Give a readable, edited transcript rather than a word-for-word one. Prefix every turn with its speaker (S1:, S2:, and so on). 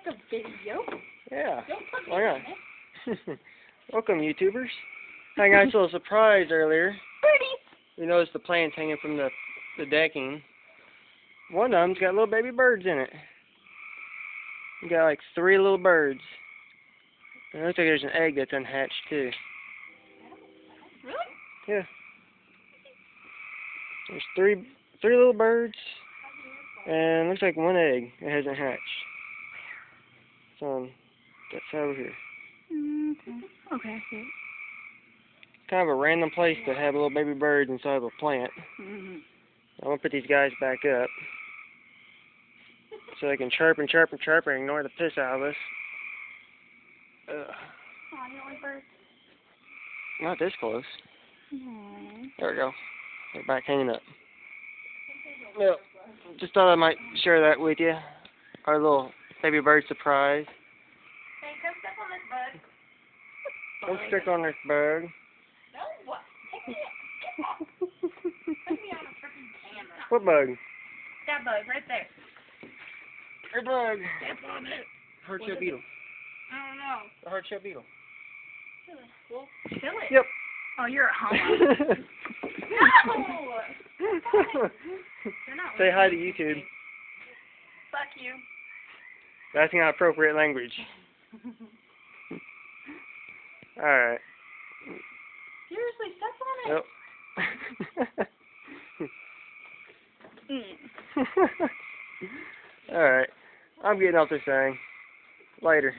S1: make a video.
S2: Yeah.
S1: Don't put me
S2: Why
S1: on
S2: not?
S1: it.
S2: Welcome, YouTubers. I got a little surprise earlier.
S1: Birdies.
S2: We noticed the plants hanging from the decking. One of them's got little baby birds in it. You got like 3 little birds. And it looks like there's an egg that's unhatched too.
S1: Really?
S2: Yeah. There's three little birds, and looks like 1 egg that hasn't hatched. It's on that side over here.
S1: Okay.
S2: It's kind of a random place to have little baby birds inside of a plant. I'm gonna put these guys back up so they can chirp and chirp and chirp and ignore the piss out of us.
S1: Aw, you don't like birds?
S2: Not this close.
S1: Aww.
S2: There we go. They're back hanging up. Yep. Just thought I might share that with you. Our little baby bird surprise.
S1: Hey, come step on this bug.
S2: Don't stick on this bug.
S1: No, what? Take me off. Put me on a freaking camera.
S2: What bug?
S1: That bug right there.
S2: Hey bug.
S1: Step on it.
S2: Hard-shell beetle.
S1: I don't know.
S2: The hard-shell beetle.
S1: Well, kill it.
S2: Yep.
S1: Oh, you're a homo. No! They're not
S2: Say hi to YouTube.
S1: Fuck you.
S2: That's not appropriate language. Alright.
S1: Seriously, step on it.
S2: Yep. Alright. I'm getting off this thing. Later.